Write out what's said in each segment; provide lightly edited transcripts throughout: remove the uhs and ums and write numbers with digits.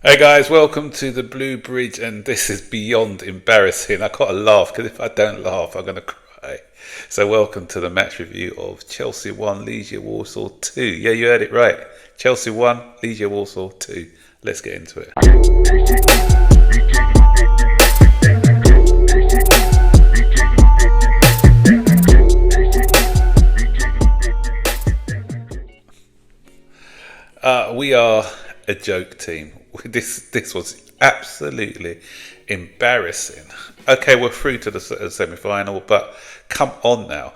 Hey guys, welcome to the Blue Bridge, and this is beyond embarrassing. I gotta laugh because if I don't laugh, I'm gonna cry. So, welcome to the match review of Chelsea 1, Legia Warsaw 2. Yeah, you heard it right. Chelsea 1, Legia Warsaw 2. Let's get into it. We are a joke team. This was absolutely embarrassing. Okay, we're through to the semi-final, but come on now.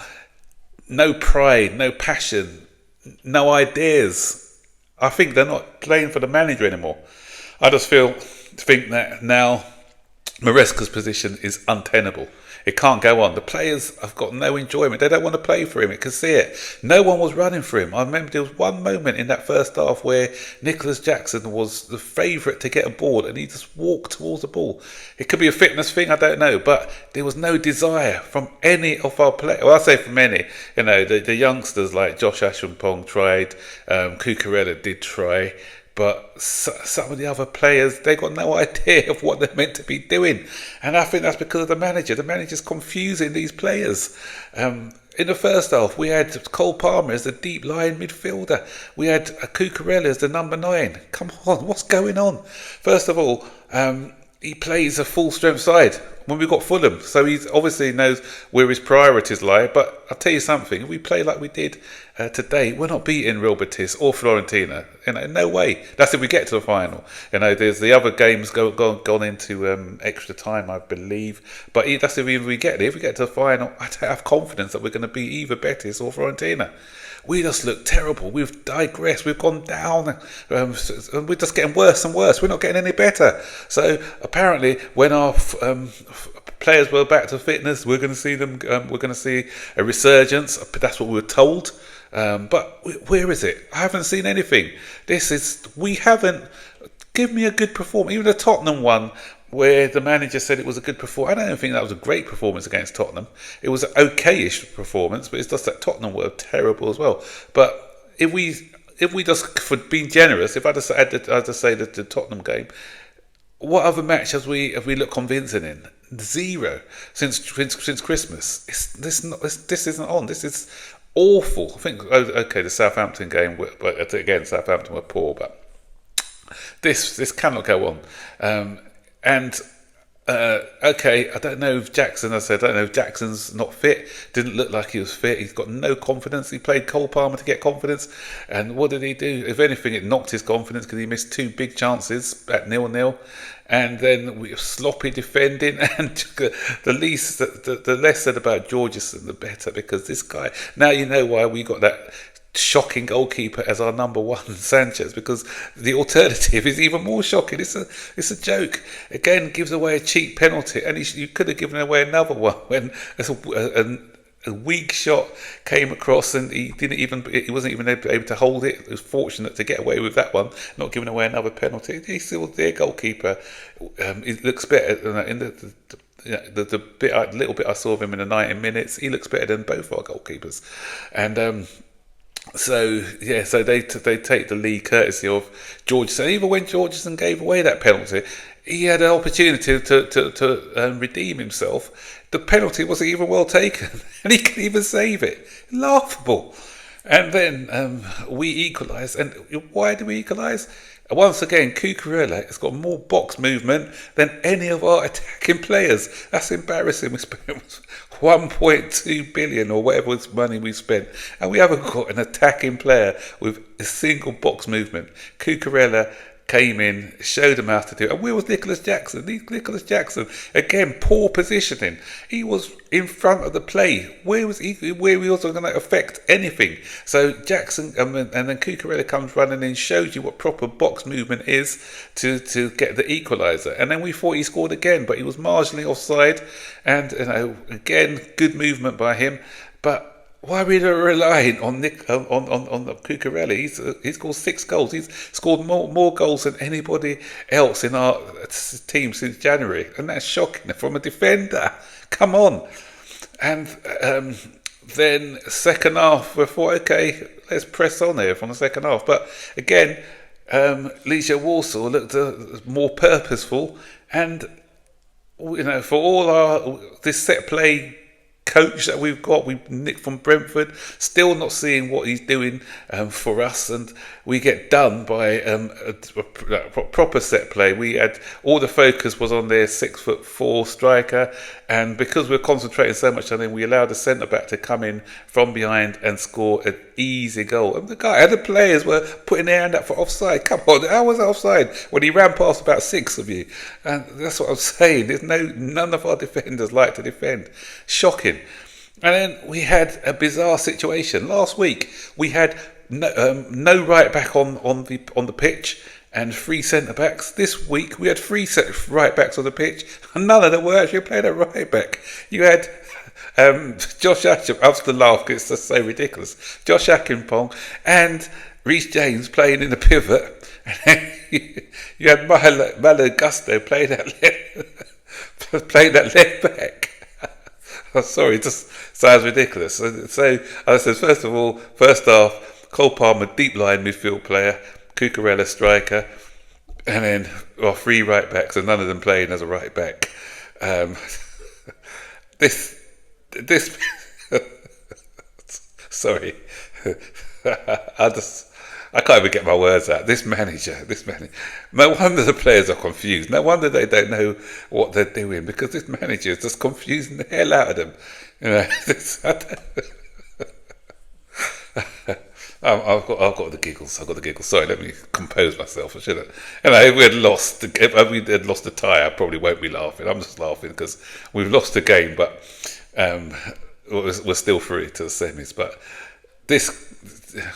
No pride, no passion, no ideas. I think they're not playing for the manager anymore. I just think that now Maresca's position is untenable. It can't go on. The players have got no enjoyment. They don't want to play for him. You can see it. No one was running for him. I remember there was one moment in that first half where Nicholas Jackson was the favourite to get a ball and he just walked towards the ball. It could be a fitness thing, I don't know, but there was no desire from any of our players. Well, I say from any. You know, the youngsters like Josh Ashampong tried, Cucurella did try. But some of the other players, they got no idea of what they're meant to be doing. And I think that's because of the manager. The manager's confusing these players. In the first half, we had Cole Palmer as the deep line midfielder. We had Cucurella as the number 9. Come on, what's going on? First of all, he plays a full-strength side when we got Fulham. So he obviously knows where his priorities lie. But I'll tell you something, if we play like we did today, we're not beating Real Betis or Fiorentina. You know, no way. That's if we get to the final. You know, there's the other games gone into extra time, I believe. But that's if we get there. If we get to the final, I have confidence that we're going to beat either Betis or Fiorentina. We just look terrible. We've digressed. We've gone down. We're just getting worse and worse. We're not getting any better. So apparently, when our players were back to fitness, we're going to see them. We're going to see a resurgence. That's what we were told. But where is it? I haven't seen anything. We haven't. Give me a good performance. Even the Tottenham one, where the manager said it was a good performance. I don't think that was a great performance against Tottenham. It was an okay-ish performance, but it's just that Tottenham were terrible as well. But if we just, for being generous, if I just had to say the Tottenham game, what other match have we looked convincing in? Zero since Christmas. This isn't on. This is awful. I think the Southampton game, but again Southampton were poor, but this cannot go on. I don't know if Jackson's not fit. Didn't look like he was fit. He's got no confidence. He played Cole Palmer to get confidence. And what did he do? If anything, it knocked his confidence because he missed 2 big chances at 0-0. And then we were sloppy defending. And the less said about Georgeson, the better. Because this guy, now you know why we got that shocking goalkeeper as our number 1, Sanchez, because the alternative is even more shocking. It's a joke. Again, gives away a cheap penalty, and you could have given away another one when a weak shot came across and he wasn't even able to hold it. He was fortunate to get away with that one, not giving away another penalty. He's still their goalkeeper. He looks better in the little bit I saw of him in the 90 minutes. He looks better than both our goalkeepers, and. So they take the lead courtesy of Georgeson. Even when Georgeson gave away that penalty, he had an opportunity to redeem himself. The penalty wasn't even well taken, and he couldn't even save it. Laughable. And then we equalise. And why do we equalise? Once again, Cucurella has got more box movement than any of our attacking players. That's embarrassing. We spent 1.2 billion or whatever money we spent, and we haven't got an attacking player with a single box movement. Cucurella came in, showed him how to do it. And where was Nicholas Jackson? Nicholas Jackson, again, poor positioning. He was in front of the play. Where was he wasn't going to affect anything? So Jackson, and then Cucurella comes running in, shows you what proper box movement is to get the equaliser. And then we thought he scored again, but he was marginally offside. And again, good movement by him. But why are we relying on Cucurella? He's scored 6 goals. He's scored more goals than anybody else in our team since January, and that's shocking from a defender. Come on. And then second half, we thought, okay, let's press on here from the second half. But again, Legia Warsaw looked more purposeful, and for all our this set play coach that we've got, we Nick from Brentford, still not seeing what he's doing for us, and we get done by a proper set play. We had all the focus was on their 6'4" striker, and because we're concentrating so much on him, we allowed the centre back to come in from behind and score an easy goal. And the players were putting their hand up for offside. Come on, how was that offside when he ran past about 6 of you? And that's what I'm saying. None of our defenders like to defend. Shocking. And then we had a bizarre situation last week. We had no right back on the pitch and 3 centre backs. This week we had 3 right backs on the pitch, and none of them were actually playing at right back. You had Josh Ashton. I have to laugh because it's just so ridiculous. Josh Akinpong and Reece James playing in the pivot, and you had Malo Gusto playing that left back. I'm sorry, it just sounds ridiculous. So, I said, first of all, first half, Cole Palmer, deep line midfield player, Cucurella striker, and then 3 right backs, and none of them playing as a right back. This, sorry, I can't even get my words out. This manager. No wonder the players are confused. No wonder they don't know what they're doing, because this manager is just confusing the hell out of them. I've got the giggles. Sorry, let me compose myself. I should have. If we had lost the tie, I probably won't be laughing. I'm just laughing because we've lost the game, but we're still through to the semis. But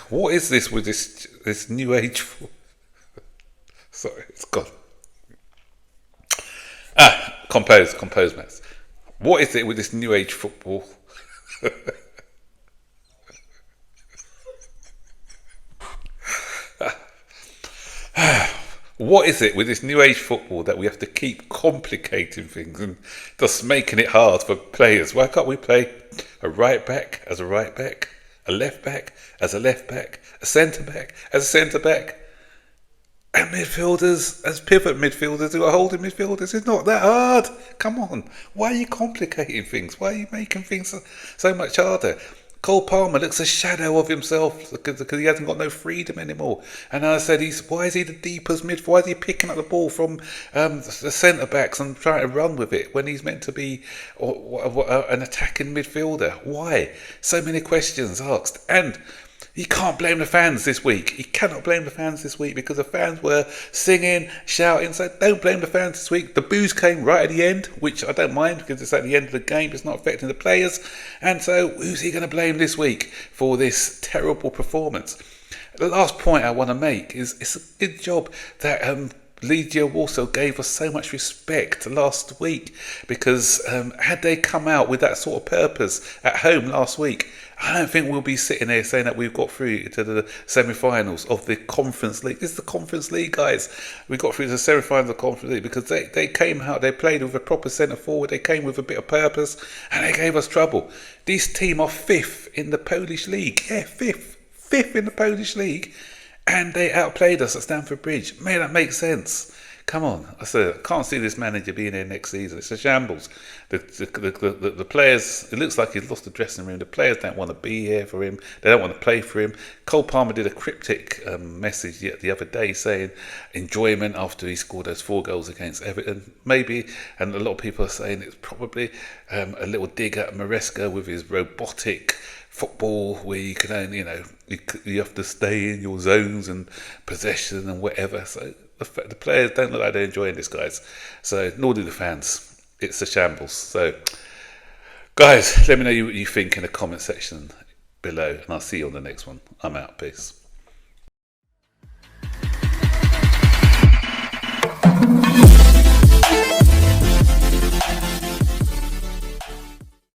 what is this with this new age? Sorry, it's gone. Compose, Max. What is it with this new age football? What is it with this new age football that we have to keep complicating things and just making it hard for players? Why can't we play a right back as a right back, a left back as a left back, a centre back as a centre back, and midfielders as pivot midfielders who are holding midfielders? It's not that hard. Come on. Why are you complicating things? Why are you making things so much harder? Cole Palmer looks a shadow of himself because he hasn't got no freedom anymore. And I said, why is he the deepest midfield? Why is he picking up the ball from the centre backs and trying to run with it when he's meant to be an attacking midfielder? Why? So many questions asked. And he can't blame the fans this week. He cannot blame the fans this week because the fans were singing, shouting. So don't blame the fans this week. The boos came right at the end, which I don't mind because it's at the end of the game. It's not affecting the players. And so who's he going to blame this week for this terrible performance? The last point I want to make is it's a good job that Legia Warsaw gave us so much respect last week, because had they come out with that sort of purpose at home last week, I don't think we'll be sitting there saying that we've got through to the semi-finals of the Conference League. This is the Conference League, guys. We got through to the semi-finals of the Conference League because they came out, they played with a proper centre forward, they came with a bit of purpose, and they gave us trouble. This team are 5th in the Polish League. Yeah, 5th in the Polish League. And they outplayed us at Stamford Bridge. May that make sense? Come on. I said, I can't see this manager being here next season. It's a shambles. The players, it looks like he's lost the dressing room. The players don't want to be here for him. They don't want to play for him. Cole Palmer did a cryptic message the other day saying enjoyment after he scored those 4 goals against Everton. Maybe, and a lot of people are saying it's probably a little dig at Maresca with his robotic football where you can only, you have to stay in your zones and possession and whatever. So the players don't look like they're enjoying this, guys. So nor do the fans. It's a shambles. So, guys, let me know what you think in the comment section below, and I'll see you on the next one. I'm out. Peace.